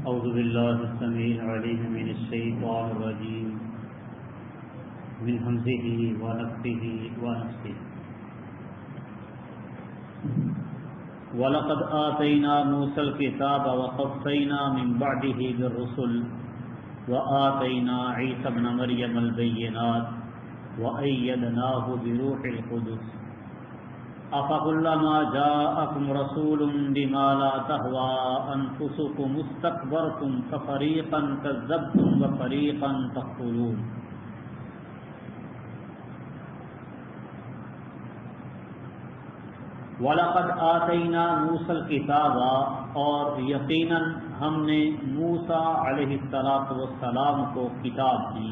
اعوذ باللہ السمیع العلیم من الشیطان الرجیم من ہمزہ ونفخہ ونفثہ وَلَقَدْ آتَيْنَا مُوسَى الْكِتَابَ وَقَفَّيْنَا مِنْ بَعْدِهِ بِالرُّسُلِ وَآتَيْنَا عِيسَى ابْنَ مَرْيَمَ الْبَيِّنَاتِ وَأَيَّدْنَاهُ بِرُوحِ الْقُدُسِ أَفَكُلَّمَا جَاءَكُمْ رَسُولٌ بِمَا لَا تَهْوَىٰ أَنفُسُكُمُ اسْتَكْبَرْتُمْ فَفَرِيقًا كَذَّبْتُمْ وَفَرِيقًا تَقْتُلُونَ۔ وَلَقَدْ آتَيْنَا مُوسَى الْكِتَابَ، اور یقیناً ہم نے موسیٰ علیہ السلام کو کتاب دی،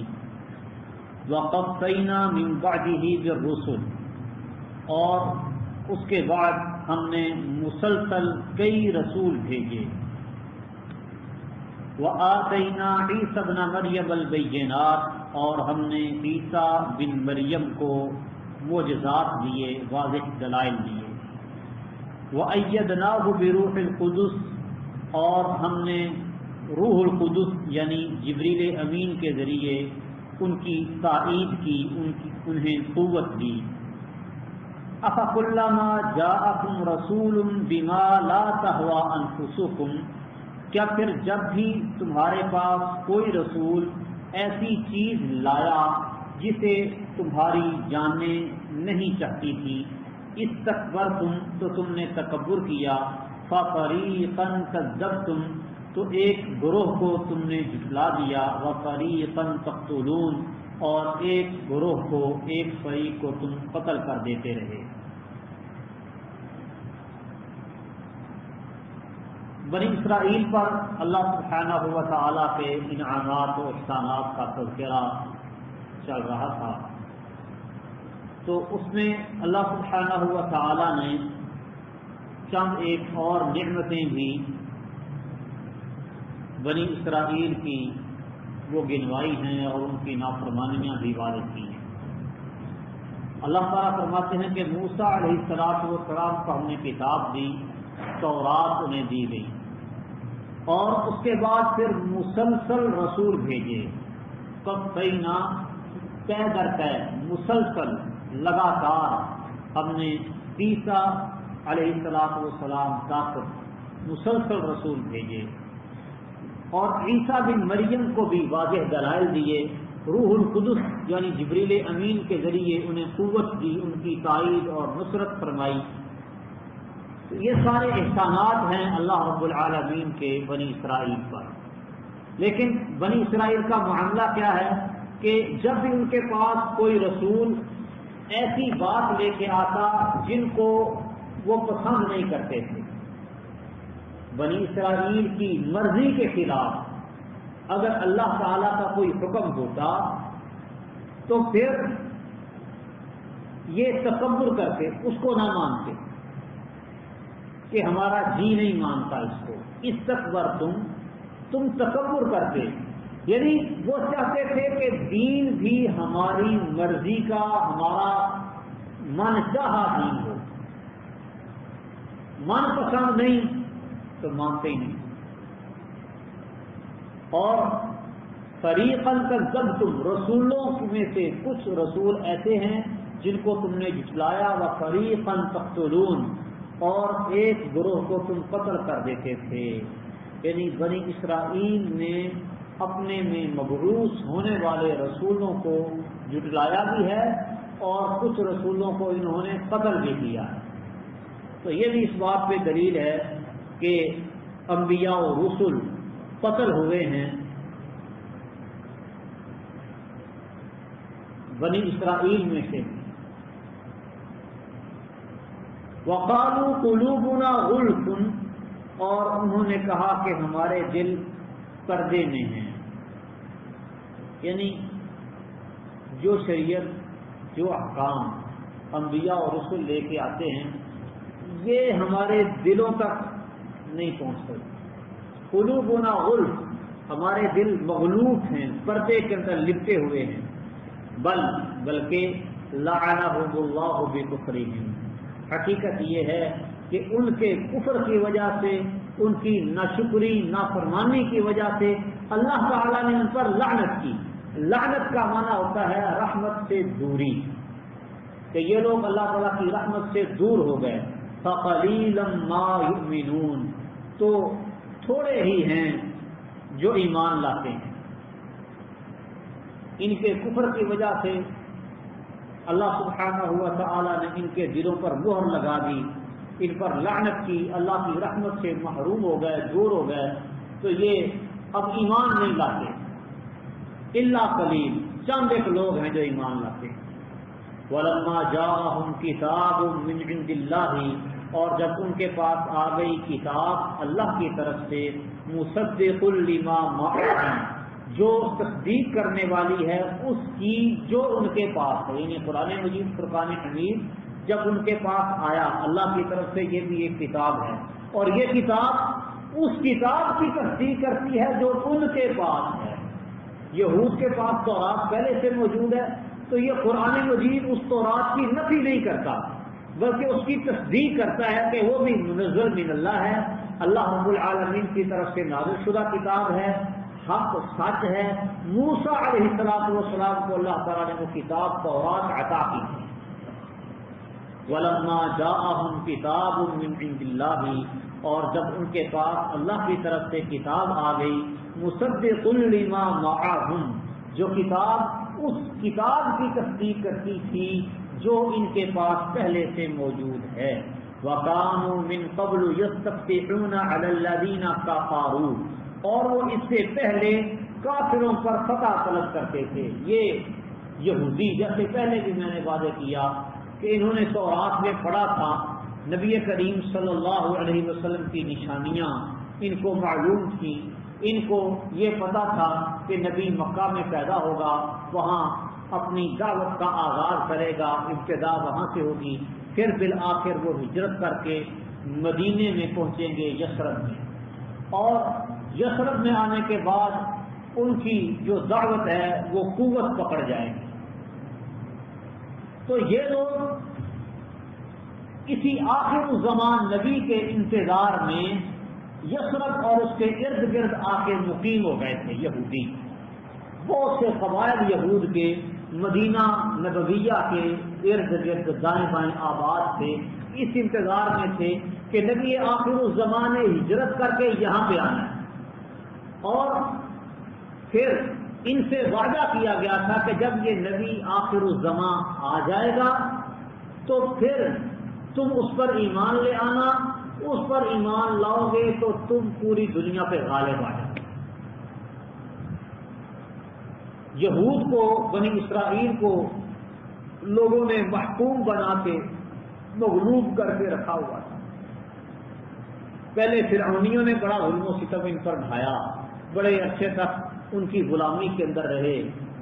وَقَفَّيْنَا مِن بَعْدِهِ بِالرُّسُلِ، اور اس کے بعد ہم نے مسلسل کئی رسول بھیجے، وَآتَيْنَا عِيسَى ابْنَ مَرْيَمَ الْبَيِّنَاتِ، اور ہم نے عیسیٰ بن مریم کو معجزات دیے، واضح دلائل دیے، وَأَيَّدْنَاهُ بِرُوحِ الْقُدُسِ، اور ہم نے روح القدس یعنی جبریل امین کے ذریعے ان کی تائید کی، انہیں قوت دی۔ أَفَكُلَّمَا جَاءَكُمْ رَسُولٌ بِمَا لَا تَهْوَىٰ أَنفُسُكُمْ، کیا پھر جب بھی تمہارے پاس کوئی رسول ایسی چیز لایا جسے تمہاری جانیں نہیں چاہتی تھی، استکبرتم، تو تم نے تکبر کیا، فَفَرِيقًا كَذَّبْتُمْ، تو ایک گروہ کو تم نے جھٹلا دیا، وَفَرِيقًا تَقْتُلُونَ، اور ایک گروہ کو، ایک فریق کو تم قتل کر دیتے رہے۔ بنی اسرائیل پر اللہ سبحانہ و تعالیٰ کے انعامات و احسانات کا تذکرہ چل رہا تھا، تو اس میں اللہ سبحانہ و تعالیٰ نے چند ایک اور نعمتیں بھی بنی اسرائیل کی وہ گنوائی ہیں اور ان کی نافرمانیاں بھی واضح کی ہیں۔ اللہ تعالیٰ فرماتے ہیں کہ موسیٰ علیہ السلام کو ہم نے کتاب دی، تورات انہیں دی گئی، اور اس کے بعد پھر مسلسل رسول بھیجے، قفینا، پے در پے، مسلسل لگاتار ہم نے عیسیٰ علیہ السلام تک مسلسل رسول بھیجے، اور عیسیٰ بن مریم کو بھی واضح دلائل دیے، روح القدس یعنی جبریل امین کے ذریعے انہیں قوت دی، ان کی تائید اور نصرت فرمائی۔ تو یہ سارے احسانات ہیں اللہ رب العالمین کے بنی اسرائیل پر۔ لیکن بنی اسرائیل کا معاملہ کیا ہے کہ جب بھی ان کے پاس کوئی رسول ایسی بات لے کے آتا جن کو وہ پسند نہیں کرتے تھے، بنی اسرائیل کی مرضی کے خلاف اگر اللہ تعالیٰ کا کوئی حکم ہوتا تو پھر یہ تکبر کر کے اس کو نہ مانتے کہ ہمارا جی نہیں مانتا اس کو، تم تکبر کرتے، یعنی وہ چاہتے تھے کہ دین بھی ہماری مرضی کا، ہمارا من چاہا دین ہو، من پسند نہیں تو مانتے ہی نہیں۔ اور فریقاً کذبتم، رسولوں میں سے کچھ رسول ایسے ہیں جن کو تم نے جھٹلایا، وفریقاً تقتلون، اور ایک گروہ کو تم قتل کر دیتے تھے۔ یعنی بنی اسرائیل نے اپنے میں مبعوث ہونے والے رسولوں کو جھٹلایا بھی ہے اور کچھ رسولوں کو انہوں نے قتل بھی کیا ہے۔ تو یہ بھی اس بات پہ دلیل ہے کہ انبیاء و رسل قتل ہوئے ہیں بنی اسرائیل میں سے۔ وقالوا قلوبنا غلف، اور انہوں نے کہا کہ ہمارے دل پردے میں ہیں، یعنی جو شریعت، جو احکام انبیاء اور رسل لے کے آتے ہیں یہ ہمارے دلوں تک نہیں پہنچ سکتے۔ قلوبنا غلف، ہمارے دل مغلوف ہیں، پردے کے اندر لپٹے ہوئے ہیں، بلکہ لعنہم اللہ بکفرہم، حقیقت یہ ہے کہ ان کے کفر کی وجہ سے ان کی ناشکری نافرمانی کی وجہ سے اللہ تعالیٰ نے ان پر لعنت کی۔ لعنت کا معنی ہوتا ہے رحمت سے دوری، کہ یہ لوگ اللہ تعالیٰ کی رحمت سے دور ہو گئے۔ فَقَلِيلًا مَا يُؤْمِنُونَ، تو تھوڑے ہی ہیں جو ایمان لاتے ہیں۔ ان کے کفر کی وجہ سے اللہ سبحانہ و تعالیٰ نے ان کے دلوں پر مہر لگا دی، ان پر لعنت کی، اللہ کی رحمت سے محروم ہو گئے، دور ہو گئے، تو یہ اب ایمان نہیں لاتے۔ الا قلیل، چند ایک لوگ ہیں جو ایمان لاتے ہیں۔ وَلَمَّا جَاءَهُمْ كِتَابٌ مِّنْ عِندِ اللَّهِ، اور جب ان کے پاس آ گئی کتاب اللہ کی طرف سے، مُصَدِّقٌ لِّمَا مَعَهُمْ، جو تصدیق کرنے والی ہے اس کی جو ان کے پاس ہے، یعنی قرآن مجید فرقان حمید جب ان کے پاس آیا اللہ کی طرف سے، یہ بھی ایک کتاب ہے، اور یہ کتاب اس کتاب کی تصدیق کرتی ہے جو ان کے پاس ہے۔ یہود کے پاس تورات پہلے سے موجود ہے، تو یہ قرآن مجید اس تورات کی نفی نہیں کرتا، بلکہ اس کی تصدیق کرتا ہے کہ وہ بھی منزل من اللہ ہے، اللہ رب العالمین کی طرف سے نازل شدہ کتاب ہے، حق سچ ہے۔ موسیٰ علیہ السلام کو اللہ تعالیٰ نے وہ کتاب تورات عطا کی ہے۔ وَلَمَّا جَاءَهُمْ كِتَابٌ مِّنْ عِندِ اللَّهِ، اور جب ان کے پاس اللہ کی طرف سے کتاب آ گئی، مُصَدِّقٌ لِّمَا مَعَهُمْ، جو کتاب اس کتاب کی تصدیق کرتی تھی جو ان کے پاس پہلے سے موجود ہے۔ وَكَانُوا مِن قَبْلُ يَسْتَفْتِحُونَ عَلَى الَّذِينَ كَفَرُوا، اور وہ اس سے پہلے کافروں پر فتح طلب کرتے تھے۔ یہ یہودی، جیسے پہلے بھی میں نے وعدے کیا کہ انہوں نے تورات میں پڑھا تھا، نبی کریم صلی اللہ علیہ وسلم کی نشانیاں ان کو معلوم تھیں، ان کو یہ پتا تھا کہ نبی مکہ میں پیدا ہوگا، وہاں اپنی دعوت کا آغاز کرے گا، ابتدا وہاں سے ہوگی، پھر بالآخر وہ ہجرت کر کے مدینے میں پہنچیں گے، یثرب میں، اور یثرب میں آنے کے بعد ان کی جو دعوت ہے وہ قوت پکڑ جائے گی۔ تو یہ لوگ کسی آخر زمان نبی کے انتظار میں یثرب اور اس کے ارد گرد آ کے مقیم ہو گئے تھے یہودی۔ بہت سے قبائل یہود کے مدینہ نبویہ کے ارد گرد دائیں بائیں آباد تھے، اس انتظار میں تھے کہ نبی آخر الزمان ہجرت کر کے یہاں پہ آنا ہے، اور پھر ان سے وعدہ کیا گیا تھا کہ جب یہ نبی آخر الزمان آ جائے گا تو پھر تم اس پر ایمان لے آنا، اس پر ایمان لاؤ گے تو تم پوری دنیا پہ غالب آ جاؤ۔ یہود کو، بنی اسرائیل کو لوگوں نے محکوم بنا کے مغلوب کر کے رکھا ہوا تھا۔ پہلے فرعونیوں نے بڑا ظلم و ستم ان پر ڈھایا، بڑے عرصے تک ان کی غلامی کے اندر رہے،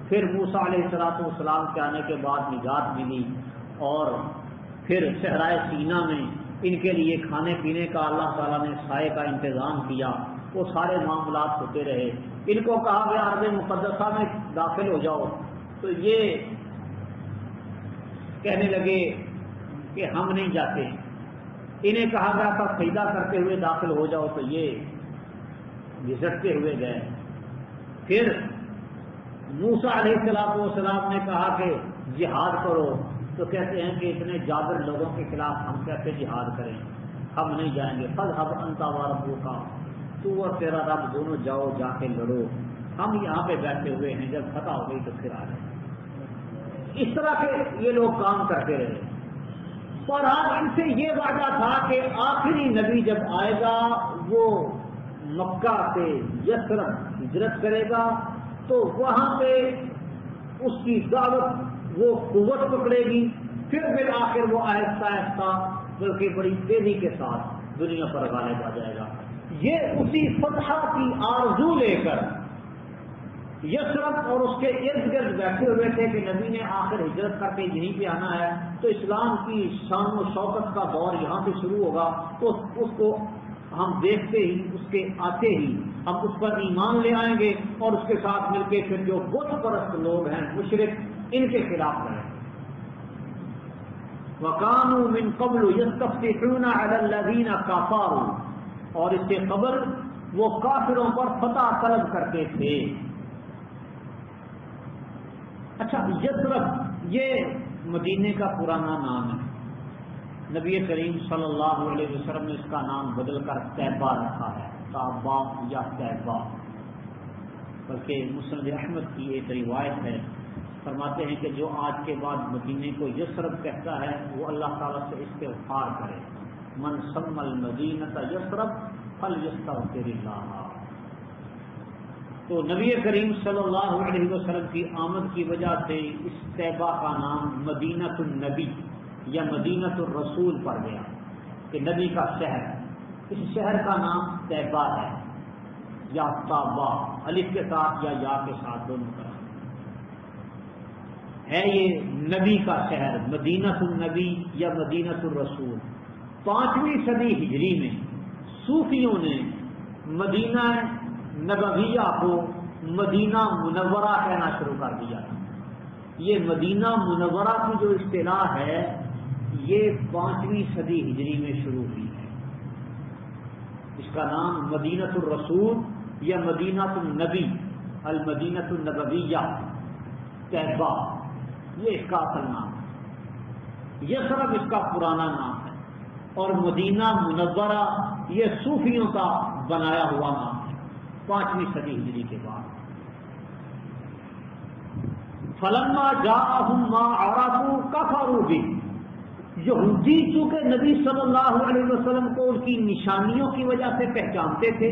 پھر موسیٰ علیہ السلام کے آنے کے بعد نجات ملی، اور پھر صحرائے سینا میں ان کے لیے کھانے پینے کا اللہ تعالیٰ نے سائے کا انتظام کیا، وہ سارے معاملات ہوتے رہے۔ ان کو کہا گیا ارض مقدسہ میں داخل ہو جاؤ، تو یہ کہنے لگے کہ ہم نہیں جاتے۔ انہیں کہا گیا تھا سجدہ کرتے ہوئے داخل ہو جاؤ، تو یہ گھسٹتے ہوئے گئے۔ پھر موسیٰ علیہ السلام نے کہا کہ جہاد کرو، تو کہتے ہیں کہ اتنے جابر لوگوں کے خلاف ہم کیسے جہاد کریں، ہم نہیں جائیں گے۔ فاذهب انت وربك، تو اور تیرا رب دونوں جاؤ، جا کے لڑو، ہم یہاں پہ بیٹھے ہوئے ہیں، جب فتح ہو گئی تو پھر آ جائیں۔ اس طرح کے یہ لوگ کام کرتے رہے، اور آج ان سے یہ وعدہ تھا کہ آخری نبی جب آئے گا وہ مکہ سے یثرب ہجرت کرے گا، تو وہاں پہ اس کی دعوت وہ قوت پکڑے گی، پھر بالآخر وہ آہستہ آہستہ بلکہ بڑی تیزی کے ساتھ دنیا پر غالب آ جائے گا۔ یہ اسی فتح کی آرزو لے کر یثرب اور اس کے ارد گرد بیٹھے ہوئے تھے کہ نبی نے آخر ہجرت کر کے یہیں پہ آنا ہے، تو اسلام کی شان و شوکت کا دور یہاں سے شروع ہوگا، تو اس کو ہم دیکھتے ہی، اس کے آتے ہی ہم اس پر ایمان لے آئیں گے، اور اس کے ساتھ مل کے پھر جو بت پرست لوگ ہیں مشرک، ان کے خلاف لڑیں۔ وَكَانُوا مِن قَبْلُ يَسْتَفْتِحُونَ عَلَى الَّذِينَ كَفَرُوا، اور اس سے قبل وہ کافروں پر فتح طلب کرتے تھے۔ اچھا، یثرب یہ مدینے کا پرانا نام ہے، نبی کریم صلی اللہ علیہ وسلم نے اس کا نام بدل کر طیبہ رکھا ہے، طابہ یا طیبہ۔ بلکہ مسند احمد کی ایک روایت ہے، فرماتے ہیں کہ جو آج کے بعد مدینے کو یثرب کہتا ہے وہ اللہ تعالیٰ سے استغفار کرے، من سمى المدینۃ یثرب فلیستغفر اللہ۔ تو نبی کریم صلی اللہ علیہ وسلم کی آمد کی وجہ سے اس طیبہ کا نام مدینۃ النبی یا مدینۃ الرسول پڑ گیا، کہ نبی کا شہر۔ اس شہر کا نام طیبہ ہے، یا طابہ، الف کے ساتھ یا کے ساتھ دونوں طرح ہے۔ یہ نبی کا شہر، مدینۃ النبی یا مدینۃ الرسول۔ 5ویں صدی ہجری میں صوفیوں نے مدینہ نبویہ کو مدینہ منورہ کہنا شروع کر دیا۔ یہ مدینہ منورہ کی جو اصطلاح ہے یہ 5ویں صدی ہجری میں شروع ہوئی ہے۔ اس کا نام مدینۃ الرسول یا مدینۃ النبی، المدینۃ النبویہ، طیبہ، یہ اس کا اصل نام ہے۔ یثرب اس کا پرانا نام ہے، اور مدینہ منورہ یہ صوفیوں کا بنایا ہوا نام ہے 5ویں صدی ہجری کے بعد۔ فلما جاءهم ما عرفوا كفروا به، یہودی چونکہ نبی صلی اللہ علیہ وسلم کو ان کی نشانیوں کی وجہ سے پہچانتے تھے،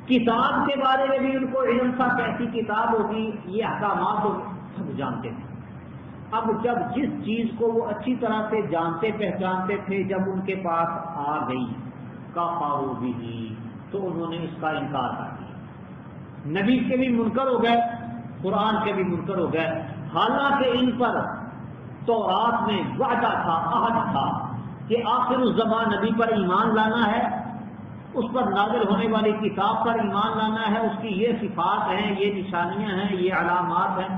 کتاب کے بارے میں بھی ان کو علم تھا، کیسی کتاب ہوگی، یہ احکامات سب جانتے تھے۔ اب جب جس چیز کو وہ اچھی طرح سے جانتے پہچانتے تھے جب ان کے پاس آ گئی کفروا به، تو انہوں نے اس کا انکار کر دیا۔ نبی کے بھی منکر ہو گئے، قرآن کے بھی منکر ہو گئے، حالانکہ ان پر تورات میں وعدہ تھا، عہد تھا کہ آخر الزمان نبی پر ایمان لانا ہے، اس پر نازل ہونے والی کتاب پر ایمان لانا ہے، اس کی یہ صفات ہیں، یہ نشانیاں ہیں، یہ علامات ہیں،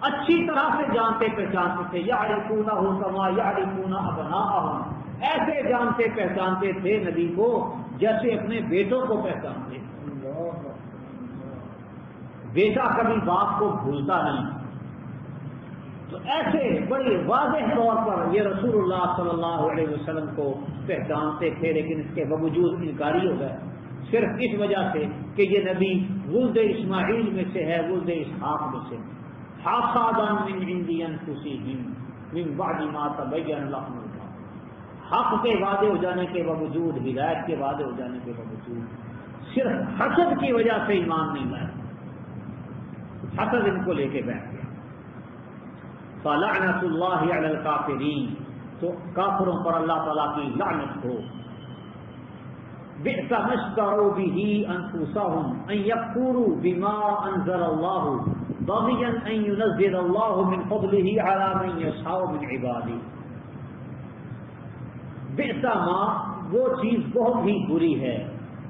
اچھی طرح سے جانتے پہچانتے تھے۔ یعرفونہ کما یعرفون ابناءہم، ایسے جانتے پہچانتے تھے نبی کو جیسے اپنے بیٹوں کو پہچانتے۔ بیٹا کبھی باپ کو بھولتا نہیں، تو ایسے بڑی واضح طور پر یہ رسول اللہ صلی اللہ علیہ وسلم کو پہچانتے تھے، لیکن اس کے باوجود انکاری ہو گئے، صرف اس وجہ سے کہ یہ نبی ولد اسماعیل میں سے ہے، ولد اسحاق میں سے، حسدا من عند انفسہم من بعد ما تبین لهم الحق، حق کے وعدے ہو جانے کے باوجود، ہدایت کے وعدے ہو جانے کے باوجود صرف حسد کی وجہ سے ایمان نہیں لائے، حسد ان کو لے کے بیٹھ گیا۔ فلعنۃ اللہ علی الکافرین، تو کافروں پر اللہ تعالیٰ کی لعنت ہو۔ بئس ما اشتروا به انفسهم ان يكفروا بما انزل الله بغيا ان ينزل الله من فضله على من يشاء من عباده۔ بئس ما، وہ چیز بہت ہی بری ہے،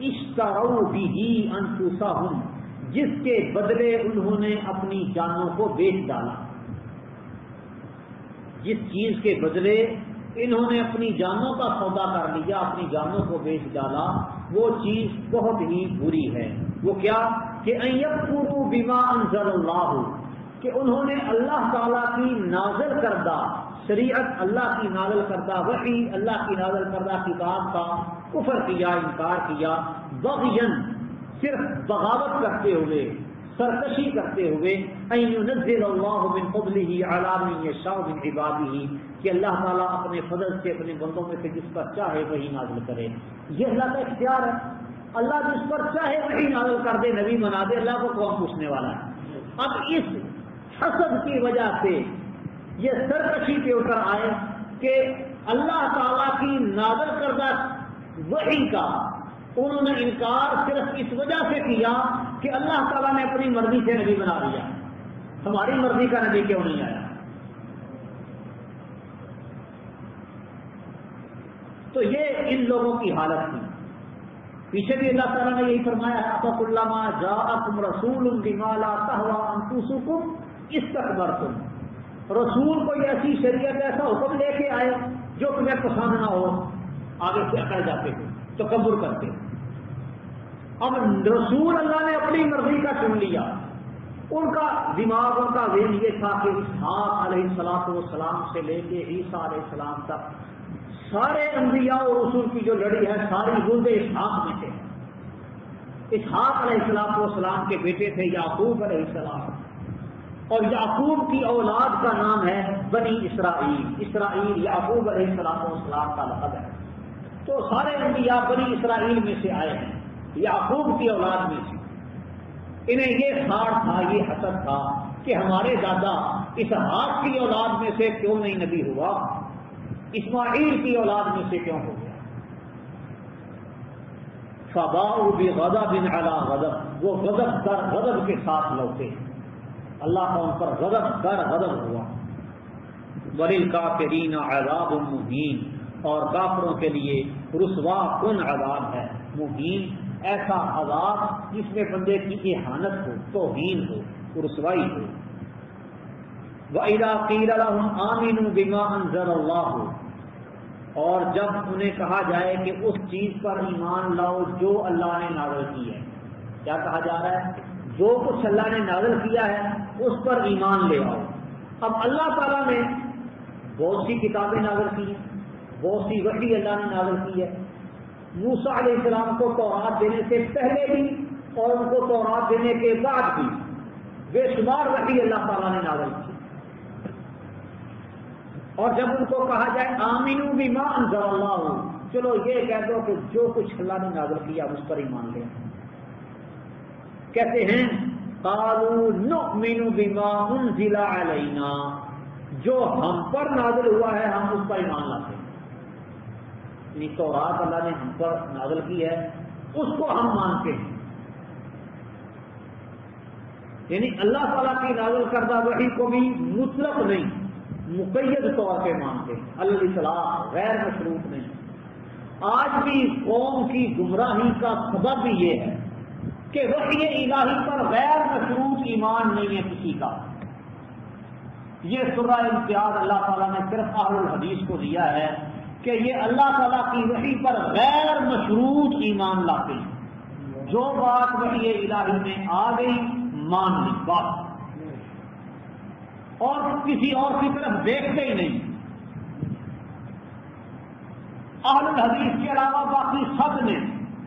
اشتروا به انفسهم، جس کے بدلے انہوں نے اپنی جانوں کو بیچ ڈالا، جس چیز کے بدلے انہوں نے اپنی جانوں کا سودا کر لیا، اپنی جانوں کو بیچ ڈالا، وہ چیز بہت ہی بری ہے۔ وہ کیا کہ ان یکفروا بما انزل اللہ، کہ انہوں نے اللہ تعالیٰ کی نازل کردہ شریعت، اللہ کی نازل کردہ وحی، اللہ کی نازل کردہ کتاب کا کفر کیا، انکار کیا، بغیاً، صرف بغاوت کرتے ہوئے، سرکشی کرتے ہوئے، ان ينزل اللہ من فضلہ علی من یشاء من عبادہ، کہ اللہ تعالیٰ اپنے فضل سے اپنے بندوں میں سے جس پر چاہے وہی نازل کرے۔ یہ اللہ کا اختیار ہے، اللہ جس پر چاہے وہی نازل کر دے، نبی بنا دے، اللہ کو کون پوچھنے والا ہے۔ اب اس حسد کی وجہ سے یہ سرکشی پہ اتر آئے کہ اللہ تعالیٰ کی نازل کردہ وحی کا انہوں نے انکار صرف اس وجہ سے کیا کہ اللہ تعالیٰ نے اپنی مرضی سے نبی بنا دیا، ہماری مرضی کا نبی کیوں نہیں آیا؟ تو یہ ان لوگوں کی حالت تھی۔ پیچھے بھی اللہ تعالیٰ نے یہی فرمایا، اَفَكُلَّمَا جَاءَكُمْ رَسُولٌ بِمَا لَا تَهْوَىٰ أَنفُسُكُمْ اسْتَكْبَرْتُمْ، رسول کوئی ایسی شریعت، ایسا حکم لے کے آئے جو تمہیں پسند نہ ہو، آگے سے اکڑ جاتے تھے۔ تکبر کرتے. اب رسول اللہ نے اپنی مرضی کا چن لیا. ان کا دماغ ان کا ذہن یہ تھا کہ اسحاق علیہ السلام سے لے کے عیسیٰ علیہ السلام تک سارے انبیاء اور رسول کی جو لڑی ہے ساری ولد اسحاق میں تھے. اسحاق علیہ السلام کے بیٹے تھے یعقوب علیہ السلام, اور یعقوب کی اولاد کا نام ہے بنی اسرائیل. اسرائیل یعقوب علیہ السلام کا لقب ہے. تو سارے انبیاء بنی اسرائیل میں سے آئے ہیں, یعقوب کی اولاد میں سے. انہیں یہ خار تھا, یہ حسد تھا کہ ہمارے دادا اسحاق کی اولاد میں سے کیوں نہیں نبی ہوا, اسماعیل کی اولاد میں سے کیوں ہو گیا. فباؤوا بغضب علی غضب, وہ غضب در غضب کے ساتھ لوٹے. اللہ کا ان پر غضب در غضب ہوا. وللکافرین عذاب مہین, اور کافروں کے لیے رسوا کن عذاب ہے. مہین ایسا عذاب جس میں بندے کی اہانت ہو, توہین ہو, رسوائی ہو. وَإِذَا قِيلَ لَهُمْ آمِنُوا بِمَا أَنزَلَ اللَّهُ, اور جب انہیں کہا جائے کہ اس چیز پر ایمان لاؤ جو اللہ نے نازل کی ہے. کیا کہا جا رہا ہے؟ جو کچھ اللہ نے نازل کیا ہے اس پر ایمان لے آؤ. اب اللہ تعالیٰ نے بہت سی کتابیں نازل کی ہیں, بہت سی وحی اللہ نے نازل کی ہے. موسیٰ علیہ السلام کو تورات دینے سے پہلے بھی اور ان کو تورات دینے کے بعد بھی بے شمار وحی اللہ تعالیٰ نے نازل کی. اور جب ان کو کہا جائے آمنوا بما انزل اللہ, چلو یہ کہہ دو کہ جو کچھ اللہ نے نازل کیا اس پر ایمان لے. کہتے ہیں قالوا نؤمن بما انزل علینا, جو ہم پر نازل ہوا ہے ہم اس پر ایمان لاتے ہیں. یعنی تورات اللہ نے ہم پر نازل کی ہے اس کو ہم مانتے ہیں. یعنی اللہ تعالیٰ کی نازل کردہ وحی کو بھی مطلق نہیں, مقید طور پہ مانتے ہیں. الاطلاق, غیر مشروط نہیں. آج بھی قوم کی گمراہی کا سبب بھی یہ ہے کہ وحی الہی پر غیر مشروط ایمان نہیں ہے کسی کا. یہ سورہ امتیاز اللہ تعالیٰ نے صرف اہل الحدیث کو دیا ہے کہ یہ اللہ تعالیٰ کی وحی پر غیر مشروط ایمان لاتے ہیں. جو بات وحی الہی میں آ گئی مان لی بات, اور کسی اور کی طرف دیکھتے ہی نہیں. اہل الحدیث کے علاوہ باقی سب نے,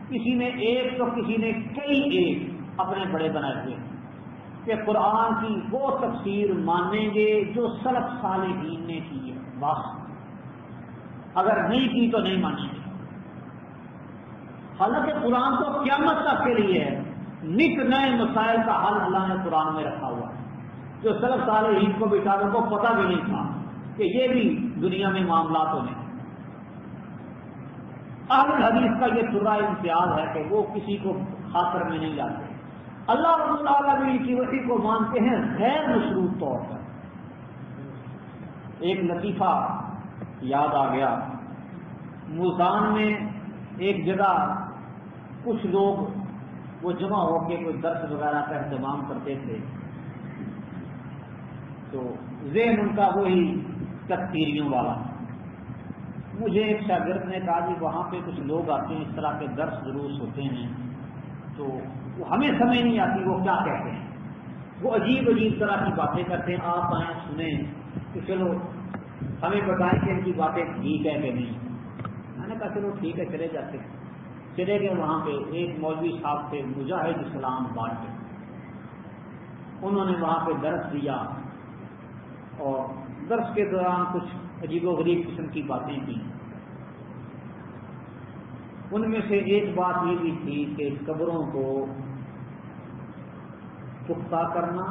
کسی نے ایک تو کسی نے کئی ایک اپنے بڑے بنائے ہوئے کہ قرآن کی وہ تفسیر مانیں گے جو سلف صالحین نے کی ہے, بس اگر نہیں کی تو نہیں مانیں گے. حالانکہ قرآن تو قیامت تک کے لیے ہے, نت نئے مسائل کا حل اللہ نے قرآن میں رکھا ہوا ہے جو سلف صالحین کو بیچاروں کو پتہ بھی نہیں تھا کہ یہ بھی دنیا میں معاملات ہونے. اہل الحدیث کا یہ سورہ امتیاز ہے کہ وہ کسی کو خاطر میں نہیں لاتے. اللہ رب العالمین کی وحی کو مانتے ہیں غیر مشروط طور پر. ایک لطیفہ یاد آ گیا. موزان میں ایک جگہ کچھ لوگ وہ جمع ہو کے کوئی درس وغیرہ کا اہتمام کرتے تھے, تو ذہن ان کا وہی تکفیریوں والا. مجھے ایک شاگرد نے کہا کہ وہاں پہ کچھ لوگ آتے ہیں, اس طرح کے درس دروس ہوتے ہیں, تو وہ ہمیں سمجھ نہیں آتی وہ کیا کہتے ہیں. وہ عجیب عجیب طرح کی باتیں کرتے ہیں, آپ آئیں سنیں کہ چلو ہمیں بتائیں کہ ان کی باتیں ٹھیک ہے کہ نہیں. میں نے کہا چلو ٹھیک ہے چلے جاتے ہیں. چلے گئے وہاں پہ. ایک مولوی صاحب تھے مجاہد اسلام آباد کے, انہوں نے وہاں پہ درس دیا, اور درس کے دوران کچھ عجیب و غریب قسم کی باتیں کی. ان میں سے ایک بات یہ بھی تھی کہ قبروں کو پختہ کرنا,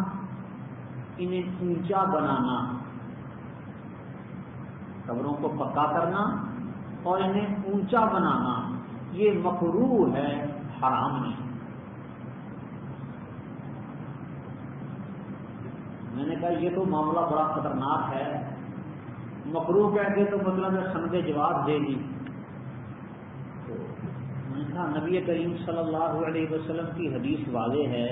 انہیں اونچا بنانا, قبروں کو پکا کرنا اور انہیں اونچا بنانا یہ مکروہ ہے, حرام نہیں. میں نے کہا یہ تو معاملہ بڑا خطرناک ہے. مکروہ کہتے تو مطلب ہے سمجھے جواب دے دی. تو میں نے کہا نبی کریم صلی اللہ علیہ وسلم کی حدیث واضح ہے,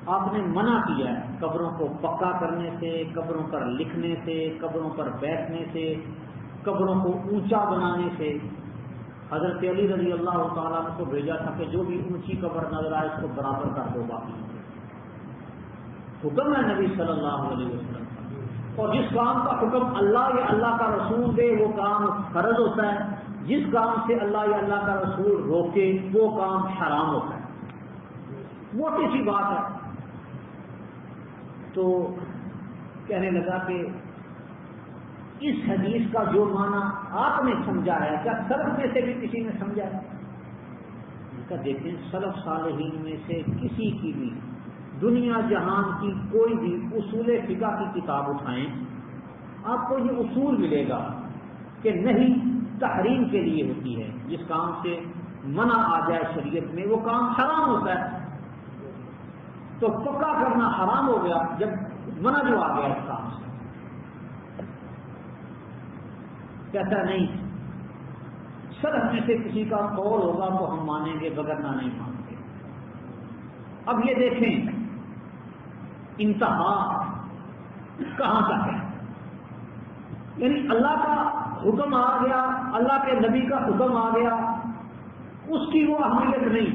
آپ نے منع کیا ہے قبروں کو پکا کرنے سے, قبروں پر لکھنے سے, قبروں پر بیٹھنے سے, قبروں کو اونچا بنانے سے. حضرت علی رضی اللہ تعالیٰ عنہ کو بھیجا تھا کہ جو بھی اونچی قبر نظر آئے اس کو برابر کر دو باقی حکم ہے نبی صلی اللہ علیہ وسلم، اور جس کام کا حکم اللہ یا اللہ کا رسول دے وہ کام فرض ہوتا ہے، جس کام سے اللہ یا اللہ کا رسول روکے وہ کام حرام ہوتا ہے، موٹی سی بات ہے۔ تو کہنے لگا کہ اس حدیث کا جو معنی آپ نے سمجھا ہے کیا سلف میں سے بھی کسی نے سمجھا ہے؟ کا دیکھیں سلف صالحین میں سے کسی کی بھی دنیا جہان کی کوئی بھی اصول فقہ کی کتاب اٹھائیں آپ کو یہ اصول ملے گا کہ نہیں تحریم کے لیے ہوتی ہے، جس کام سے منع آ جائے شریعت میں وہ کام حرام ہوتا ہے، تو پکا کرنا حرام ہو گیا جب منع جو آ گیا اس کام سے۔ کہتا نہیں سلف میں سے کسی کا قول ہوگا تو ہم مانیں گے وگرنہ نہیں مانتے۔ اب یہ دیکھیں انتہا کہاں تک ہے، یعنی اللہ کا حکم آ گیا، اللہ کے نبی کا حکم آ گیا، اس کی وہ اہمیت نہیں،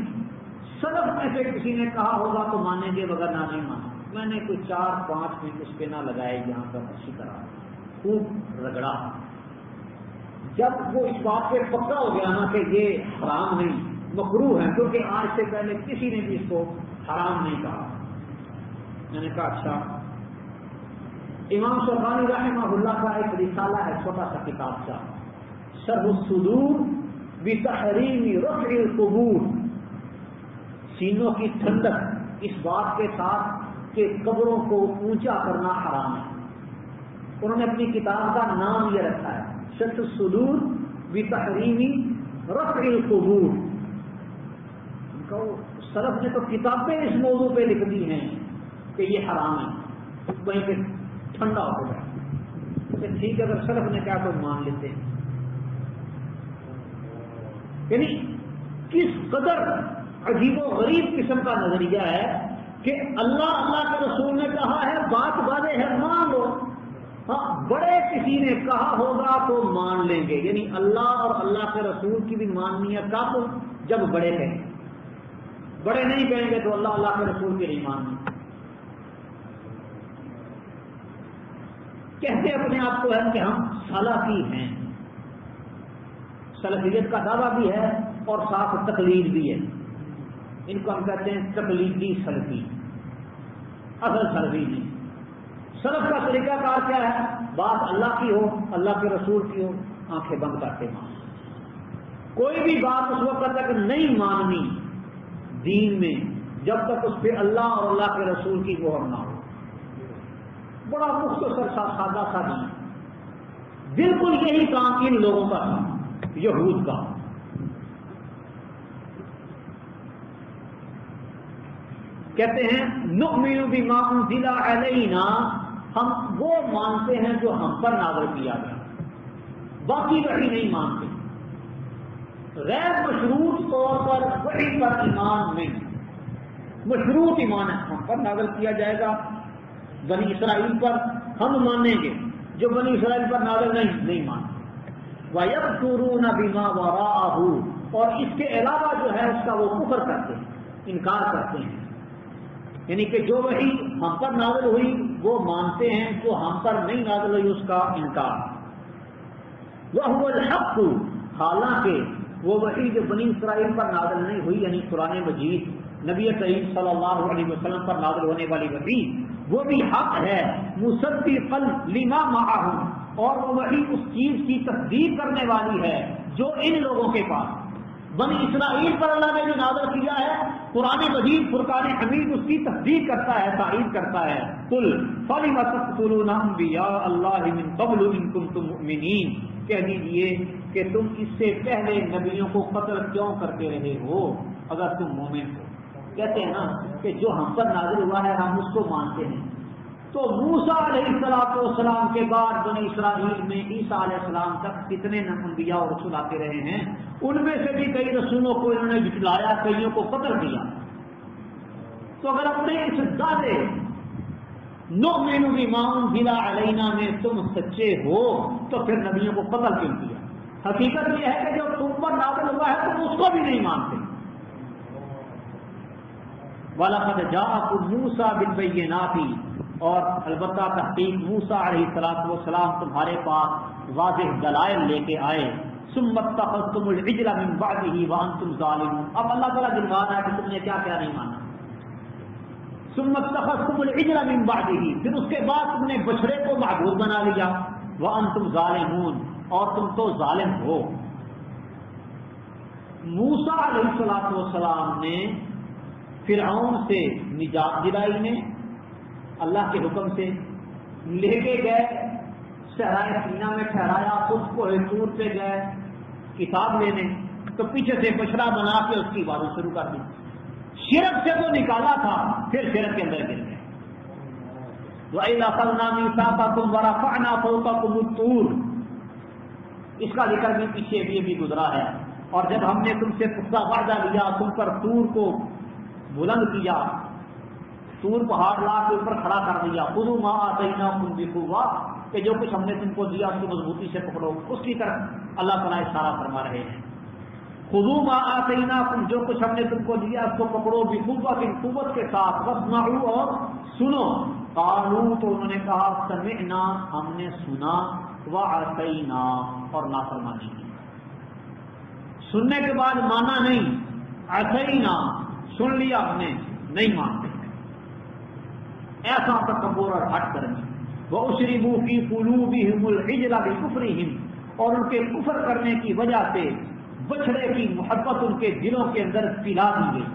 سلف میں سے کسی نے کہا ہوگا تو مانیں گے وگرنہ نہیں مانیں۔ میں نے کوئی 4-5 منٹ اس پہ نہ لگائے یہاں پر اچھی طرح خوب رگڑا، جب وہ اس بات پہ پکا ہو گیا نا کہ یہ حرام نہیں مکروہ ہے، کیونکہ آج سے پہلے کسی نے بھی اس کو حرام نہیں کہا، میں نے کہا اچھا۔ امام شوکانی رحمہ اللہ کا ایک رسالہ ہے چھوٹا سا کتاب کا، شرح الصدور بتحریم رفع القبور، سینوں کی ٹھنڈک اس بات کے ساتھ کہ قبروں کو اونچا کرنا حرام ہے۔ انہوں نے اپنی کتاب کا نام یہ رکھا ہے شرح الصدور بتحریم رفع القبور۔ سلف نے تو کتابیں اس موضوع پہ لکھ دی ہیں کہ یہ حرام ہے، وہیں پہ ٹھنڈا ہو گیا کہ ٹھیک ہے اگر سلف نے کیا تو مان لیتے ہیں۔ یعنی کس قدر عجیب و غریب قسم کا نظریہ ہے کہ اللہ کے رسول نے کہا ہے بات واضح ہے مان لو، ہاں بڑے کسی نے کہا ہوگا تو مان لیں گے، یعنی اللہ اور اللہ کے رسول کی بھی ماننی ہے کب جب بڑے کہیں، بڑے نہیں کہیں گے تو اللہ کے رسول کی نہیں ماننی۔ کہتے اپنے آپ کو ہے کہ ہم سلفی ہیں، سلفیت کا دعویٰ بھی ہے اور ساتھ تقلید بھی ہے، ان کو ہم کہتے ہیں تقلیدی سلفی، اصل سلفی نہیں۔ سلف کا طریقہ کار کیا ہے؟ بات اللہ کی ہو، اللہ کے رسول کی ہو، آنکھیں بند کرتے مان، کوئی بھی بات اس وقت تک نہیں ماننی دین میں جب تک اس پہ اللہ اور اللہ کے رسول کی مہر نہ ہو۔ بڑا مختصر سا سادہ سا دین، بالکل یہی کام ان لوگوں کا تھا یہود کا۔ کہتے ہیں نؤمن بما انزل علینا، ہم وہ مانتے ہیں جو ہم پر نازل کیا گیا، باقی وحی نہیں مانتے۔ غیر مشروط طور پر وحی پر ایمان نہیں، مشروط ایمان ہے ہم پر نازل کیا جائے گا، بنی اسرائیل پر ہم مانیں گے، جو بنی اسرائیل پر نازل نہیں مانتے۔ وَيَكْفُرُونَ بِمَا وَرَاءَهُ، اور اس کے علاوہ جو ہے اس کا وہ کفر کرتے ہیں، انکار کرتے ہیں، یعنی کہ جو وحی ہم پر نازل ہوئی وہ مانتے ہیں، جو ہم پر نہیں نازل ہوئی اس کا انکار۔ وَهُوَ الْحَقُّ، حالانکہ وہ وحی جو بنی اسرائیل پر نازل نہیں ہوئی یعنی قرآن مجید نبی کریم صلی اللہ علیہ وسلم پر نازل ہونے والی وحی وہ بھی حق ہے، مصدقا لما معہم، اور وہ وحی اس چیز کی تصدیق کرنے والی ہے جو ان لوگوں کے پاس بنی اسرائیل پر اللہ نے جو نازل کیا ہے، قرآن مجید فرقان حمید اس کی تصدیق کرتا ہے، تائید کرتا ہے۔ قل فلم تقتلون انبیاء اللہ من قبل ان کنتم مؤمنین، کہہ دیجئے کہ تم اس سے پہلے نبیوں کو قتل کیوں کرتے رہے ہو اگر تم مومن ہو۔ کہتے ہیں نا کہ جو ہم پر نازل ہوا ہے ہم اس کو مانتے ہیں۔ تو موسیٰ علیہ السلام کے بعد بنی اسرائیل میں عیسیٰ علیہ السلام تک کتنے انبیاء اور رسول آتے رہے ہیں، ان میں سے بھی کئی رسولوں کو انہوں نے جھٹلایا، کئیوں کو قتل کیا۔ تو اگر اپنے اس دعوے نؤمن بما انزل علینا میں تم سچے ہو تو پھر نبیوں کو قتل کیوں کیا؟ حقیقت یہ ہے کہ جو تم پر نازل ہوا ہے تم اس کو بھی نہیں مانتے. وَلَقَدْ جَاءَكُم مُوسَىٰ بِالْبَيِّنَاتِ، اور البتہ تحقیق موسیٰ علیہ السلام تمہارے پاس واضح دلائل لے کے آئے. ثُمَّ اتَّخَذْتُمُ الْعِجْلَ مِن بَعْدِهِ وَأَنْتُمْ ظَالِمُونَ. اب اللہ تعالیٰ دلوا رہا ہے کہ تم نے کیا کیا نہیں مانا. ثُمَّ اتَّخَذْتُمُ الْعِجْلَ مِن بَعْدِهِ، پھر اس کے بعد تم نے بچڑے کو معبود بنا لیا. وَأَنْتُمْ ظَالِمُونَ، اور تم تو ظالم ہو. موسیٰ علیہ السلام نے فرعون سے نجات دلائی نے اللہ کے حکم سے، لے کے گئے صحرائے سینا میں ٹھہرایا، خود کو طور پہ گئے کتاب لینے، تو پیچھے سے بچڑا بنا کے اس کی عبادت شروع کر دی. شرک سے تو نکالا تھا، پھر شرک کے اندر گر گئے. وَإِذْ أَخَذْنَا مِيثَاقَكُمْ وَرَفَعْنَا فَوْقَكُمُ الطُّورَ، اس کا ذکر بھی پیچھے بھی گزرا ہے. اور جب ہم نے تم سے پختہ وعدہ لیا، تم پر طور کو بلند کیا، طور پہاڑ لا کے اوپر کھڑا کر دیا. خذوا ما آتیناکم بقوۃ، کہ جو کچھ ہم نے تم کو دیا اس کو مضبوطی سے پکڑو. اس کی طرف اللہ تعالیٰ اشارہ فرما رہے ہیں. خذوا ما آتیناکم، جو کچھ ہم نے تم کو دیا اس کو پکڑو. بقوۃ، قوت کے ساتھ. واسمعوا، اور سنو. قالوا، تو انہوں نے کہا سمعنا، ہم نے سنا. وعصینا، اور نافرمانی کی. سننے کے بعد مانا نہیں. عصینا، سن لیا ہم نے، نہیں مانتے. ایسا تکبر اور ہٹ کرنی. وَأُشْرِبُوا فِي قُلُوبِهِمُ الْعِجْلَ بِكُفْرِهِمْ، اور ان کے کفر کرنے کی وجہ سے بچڑے کی محبت ان کے دلوں کے اندر پلا دی گئی،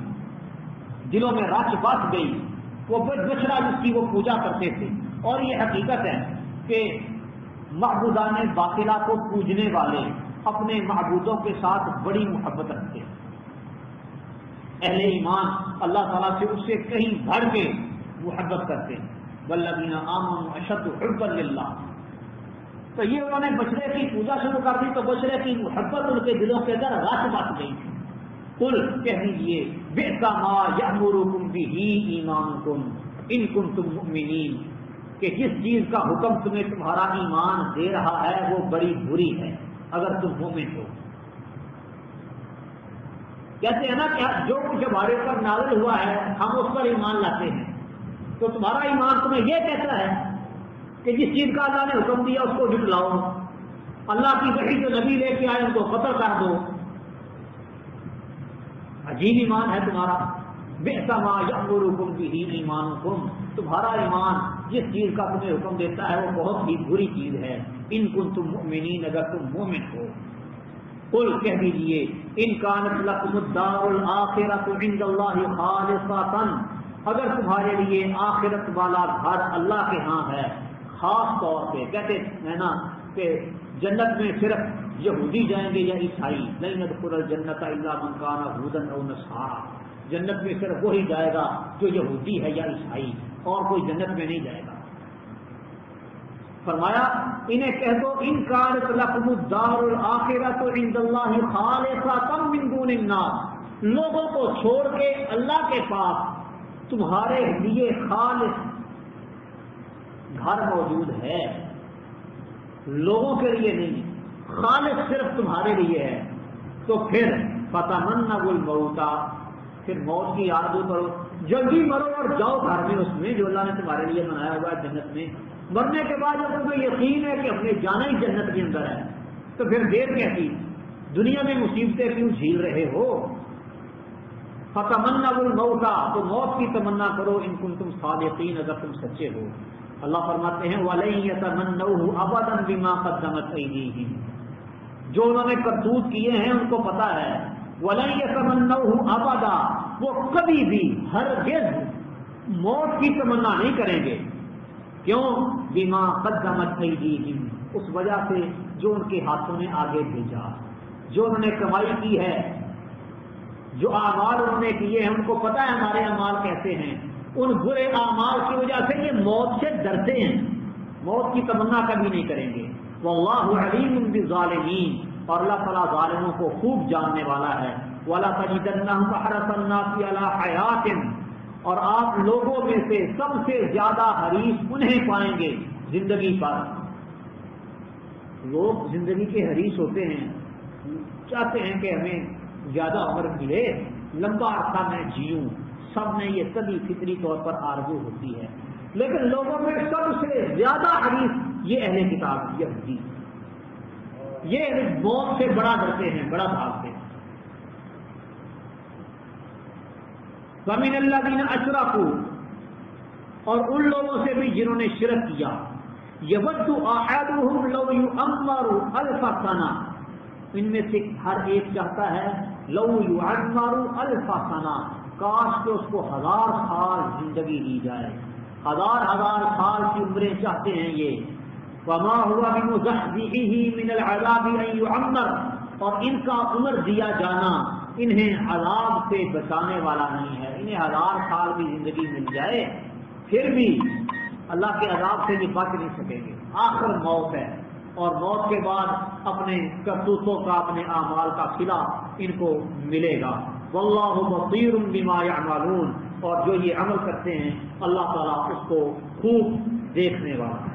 دلوں میں رچ بس گئی. وہ بچڑا جس کی وہ پوجا کرتے تھے. اور یہ حقیقت ہے کہ معبودان باطلہ کو پوجنے والے اپنے معبودوں کے ساتھ بڑی محبت رکھتے ہیں. اہل ایمان اللہ تعالیٰ سے اس سے کہیں بڑھ کے محبت کرتے ہیں. والذین آمنوا اشد حبا للہ. تو یہ انہوں نے بچڑے کی پوجا شروع کر دی تو بچڑے کی محبت ان کے دلوں کے اندر رچ بس گئی تھی. قل، کہہ دیجیے، بئس ما یأمرکم بہ ایمانکم ان کنتم مؤمنین، کہ جس چیز کا حکم تمہیں تمہارا ایمان دے رہا ہے وہ بڑی بری ہے اگر تم مومن ہو. کہتے ہیں نا کہ جو کچھ ہمارے اوپر نازل ہوا ہے ہم اس پر ایمان لاتے ہیں، تو تمہارا ایمان تمہیں یہ کہتا ہے کہ جس چیز کا اللہ نے حکم دیا اس کو جھٹلاؤ. اللہ کی وحی جو نبی لے کے آئے ان کو قتل کر دو. عجیب ایمان ہے تمہارا. بئس ما یأمرکم بہ ایمانکم، تمہارا ایمان جس چیز کا تمہیں حکم دیتا ہے وہ بہت ہی بری چیز ہے. ان کنتم مؤمنین، اگر تم مومن ہو. قل، کہہ دیجیے، ان کانت لکم الدار الآخرۃ عند اللہ خالصۃ، اگر تمہارے لیے آخرت والا گھر اللہ کے ہاں ہے خاص طور پہ. کہتے ہیں نا کہ جنت میں صرف یہودی جائیں گے یا عیسائی. لن يدخل الجنۃ الا من کان هودا او نصارى، جنت میں صرف وہی جائے گا جو یہودی ہے یا عیسائی، اور کوئی جنت میں نہیں جائے گا. فرمایا انہیں کہہ دو ان کانت لکم الدار الآخرۃ عند اللہ خالصۃ من دون الناس، لوگوں کو چھوڑ کے اللہ کے پاس تمہارے لیے خالص گھر موجود ہے، لوگوں کے لیے نہیں، خالص صرف تمہارے لیے ہے. تو پھر فتمنوا الموت، پھر موت کی آرزو کرو، جلدی مرو اور جاؤ گھر میں اس میں جو اللہ نے تمہارے لیے بنایا ہوا ہے جنت میں. مرنے کے بعد جب تمہیں یقین ہے کہ ہم نے جانا ہی جنت کے اندر ہے تو پھر دیر کیسی، دنیا میں مصیبتیں کیوں جھیل رہے ہو. فتمنوا الموت، تو موت کی تمنا کرو ان کنتم صادقین، اگر تم سچے ہو. اللہ فرماتے ہیں وَلَن يَتَمَنَّوْهُ أَبَدًا بِمَا قَدَّمَتْ أَيْدِيهِمْ، جو انہوں نے کرتوت کیے ہیں ان کو پتا ہے. وَلَن يَتَمَنَّوْهُ أَبَدًا، وہ کبھی بھی ہرگز موت کی تمنا نہیں کریں گے. کیوں؟ بِمَا قَدَّمَتْ أَيْدِيهِمْ، اس وجہ سے جو ان کے ہاتھوں نے آگے بھیجا، جو انہوں نے کمائی کی ہے، جو اعمال انہوں نے کیے ہیں، ان کو پتا ہے ہمارے اعمال کیسے ہیں. ان برے اعمال کی وجہ سے یہ موت سے ڈرتے ہیں، موت کی تمنا کبھی نہیں کریں گے. واللہ علیم بالظالمین، اور اللہ تعالیٰ ظالموں کو خوب جاننے والا ہے. وَلَتَجِدَنَّهُمْ أَحْرَصَ النَّاسِ عَلَىٰ حَيَاةٍ، اور آپ لوگوں میں سے سب سے زیادہ حریص انہیں پائیں گے زندگی پر. لوگ زندگی کے حریص ہوتے ہیں، چاہتے ہیں کہ ہمیں زیادہ عمر ملے، لمبا عرصہ میں جیوں، سب میں یہ طبی فطری طور پر آرزو ہوتی ہے، لیکن لوگوں میں سب سے زیادہ حریص یہ اہل کتاب یہودی، یہ موت سے بڑا ڈرتے ہیں، بڑا بھاگتے ہیں۔ وَمِنَ الَّذِينَ أَشْرَكُوا، اور ان لوگوں سے بھی جنہوں نے شرک کیا، يَوَدُّ أَحَدُهُمْ لَوْ يُعَمَّرُ أَلْفَ سَنَةٍ، ان میں سے ہر ایک چاہتا ہے لو يُعَمَّرُ أَلْفَ سَنَةٍ، کاش کہ اس کو 1000 سال زندگی دی جائے، 1000 سال کی عمریں چاہتے ہیں یہ۔ وَمَا هُوَ بِمُزَحْزِحِهِ مِنَ الْعَذَابِ أَن يُعَمَّرَ، اور ان کا عمر دیا جانا انہیں عذاب سے بچانے والا نہیں ہے، انہیں 1000 سال کی زندگی مل جائے پھر بھی اللہ کے عذاب سے بھی بچ نہیں سکیں گے، آخر موت ہے، اور موت کے بعد اپنے کرتوتوں کا، اپنے اعمال کا صلہ ان کو ملے گا۔ واللہ بصیر بما یعملون، اور جو یہ عمل کرتے ہیں اللہ تعالیٰ اس کو خوب دیکھنے والا ہے۔